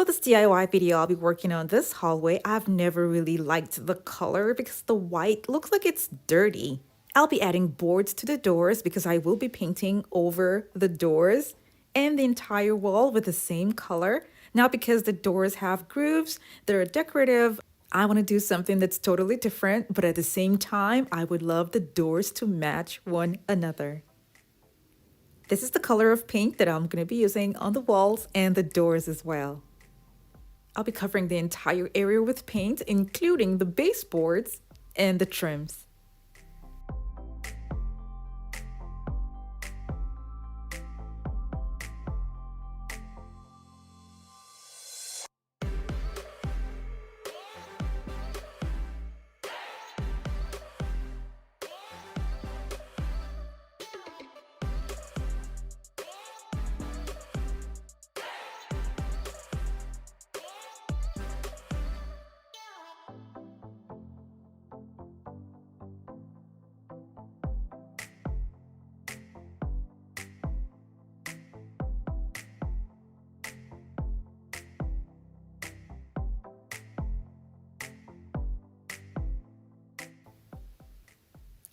For this DIY video, I'll be working on this hallway. I've never really liked the color because the white looks like it's dirty. I'll be adding boards to the doors because I will be painting over the doors and the entire wall with the same color. Now, because the doors have grooves, they're decorative, I want to do something that's totally different, but at the same time, I would love the doors to match one another. This is the color of paint that I'm going to be using on the walls and the doors as well. I'll be covering the entire area with paint, including the baseboards and the trims.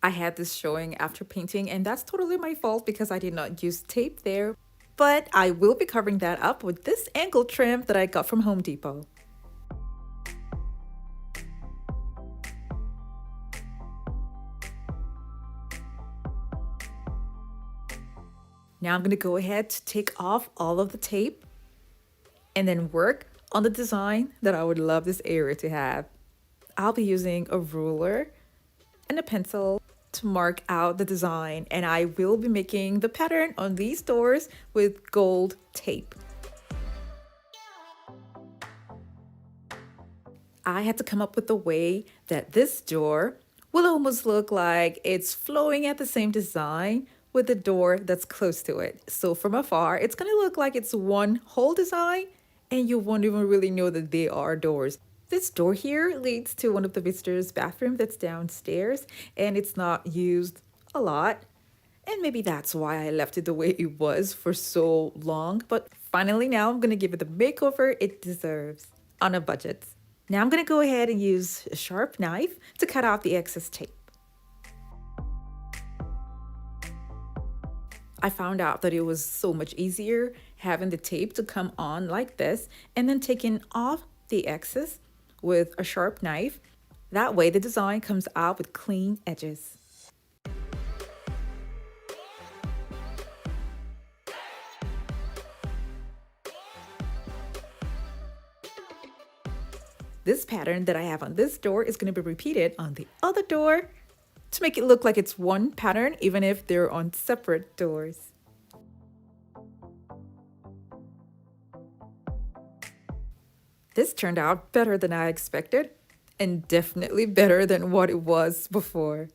I had this showing after painting, and that's totally my fault because I did not use tape there. But I will be covering that up with this angle trim that I got from Home Depot. Now I'm going to go ahead to take off all of the tape and then work on the design that I would love this area to have. I'll be using a ruler and a pencil to mark out the design, and I will be making the pattern on these doors with gold tape. I had to come up with a way that this door will almost look like it's flowing at the same design with the door that's close to it. So from afar, it's going to look like it's one whole design and you won't even really know that they are doors. This door here leads to one of the visitors' bathroom that's downstairs, and it's not used a lot. And maybe that's why I left it the way it was for so long. But finally now I'm going to give it the makeover it deserves on a budget. Now I'm going to go ahead and use a sharp knife to cut off the excess tape. I found out that it was so much easier having the tape to come on like this and then taking off the excess with a sharp knife. That way the design comes out with clean edges. This pattern that I have on this door is going to be repeated on the other door to make it look like it's one pattern, even if they're on separate doors. This turned out better than I expected, and definitely better than what it was before.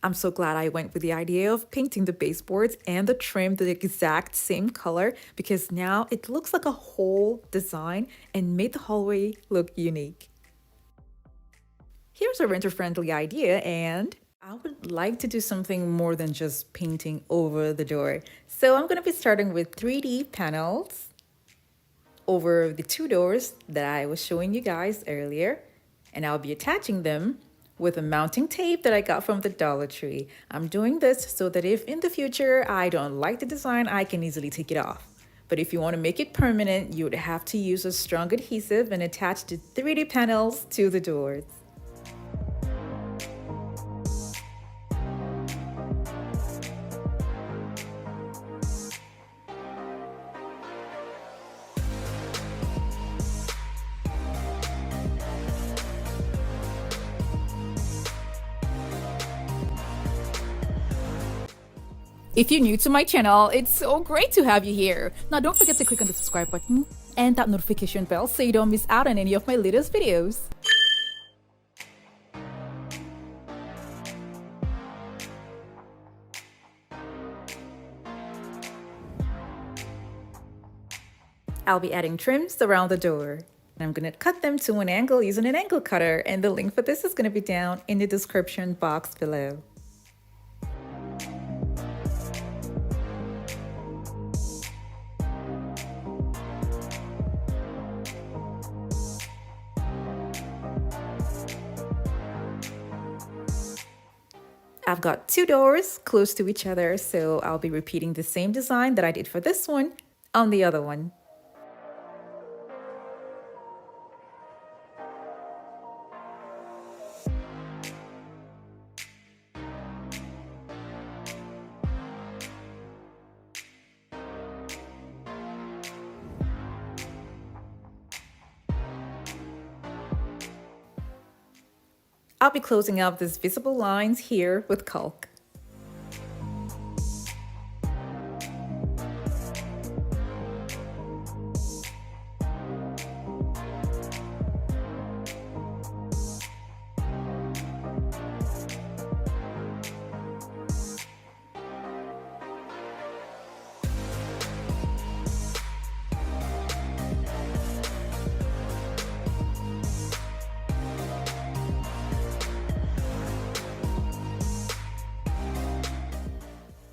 I'm so glad I went with the idea of painting the baseboards and the trim the exact same color, because now it looks like a whole design and made the hallway look unique. Here's a renter-friendly idea, and I would like to do something more than just painting over the door. So I'm going to be starting with 3D panels over the two doors that I was showing you guys earlier. And I'll be attaching them with a mounting tape that I got from the Dollar Tree. I'm doing this so that if in the future I don't like the design, I can easily take it off. But if you want to make it permanent, you would have to use a strong adhesive and attach the 3D panels to the doors. If you're new to my channel, it's so great to have you here. Now don't forget to click on the subscribe button and that notification bell so you don't miss out on any of my latest videos. I'll be adding trims around the door. I'm going to cut them to an angle using an angle cutter, and the link for this is going to be down in the description box below. I've got two doors close to each other, so I'll be repeating the same design that I did for this one on the other one. I'll be closing up these visible lines here with Caulk.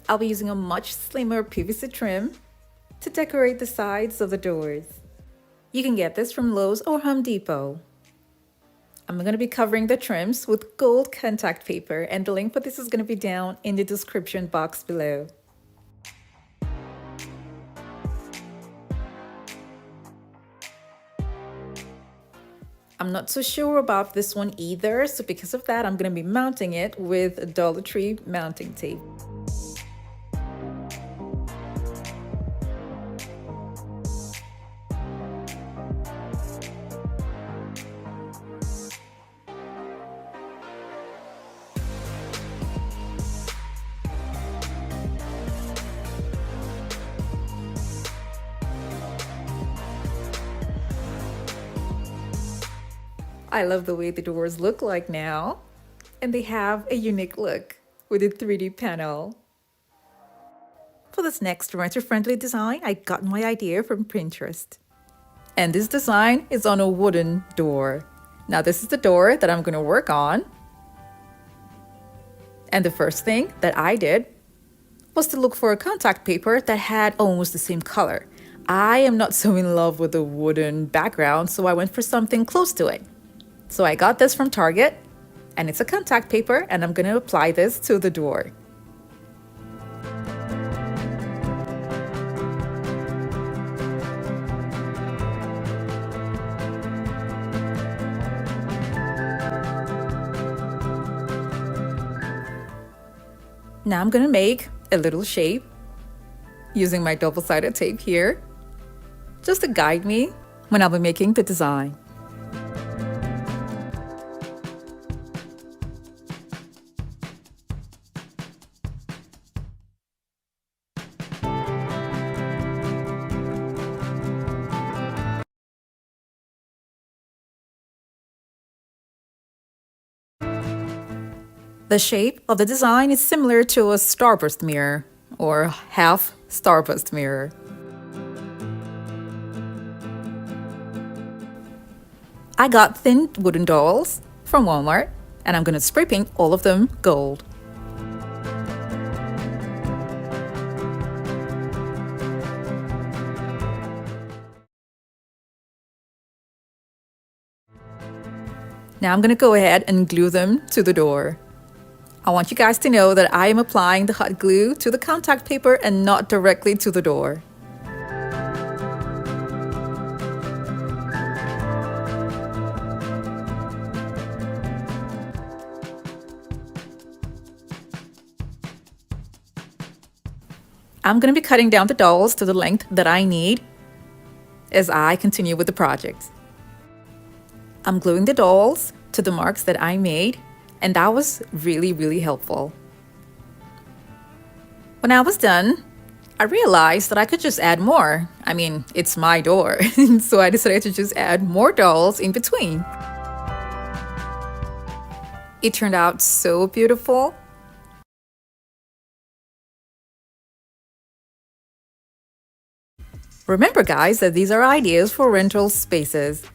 I'll be using a much slimmer PVC trim to decorate the sides of the doors. You can get this from Lowe's or Home Depot. I'm going to be covering the trims with gold contact paper, and the link for this is going to be down in the description box below. I'm not so sure about this one either, so because of that, I'm going to be mounting it with Dollar Tree mounting tape. I love the way the doors look like now, and they have a unique look with a 3D panel. For this next renter-friendly design, I got my idea from Pinterest. And this design is on a wooden door. Now this is the door that I'm going to work on. And the first thing that I did was to look for a contact paper that had almost the same color. I am not so in love with the wooden background, so I went for something close to it. So I got this from Target, and it's a contact paper, and I'm going to apply this to the door. Now I'm going to make a little shape using my double-sided tape here, just to guide me when I'll be making the design. The shape of the design is similar to a starburst mirror or half starburst mirror. I got thin wooden dowels from Walmart, and I'm going to spray paint all of them gold. Now I'm going to go ahead and glue them to the door. I want you guys to know that I am applying the hot glue to the contact paper and not directly to the door. I'm going to be cutting down the dowels to the length that I need as I continue with the project. I'm gluing the dowels to the marks that I made, and that was really helpful. When I was done, I realized that I could just add more. I mean, it's my door, so I decided to just add more dowels in between. It turned out so beautiful. Remember guys, that these are ideas for rental spaces.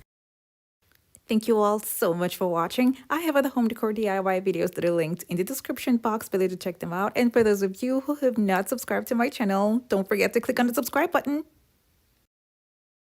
Thank you all so much for watching. I have other home decor DIY videos that are linked in the description box below to check them out. And for those of you who have not subscribed to my channel, don't forget to click on the subscribe button.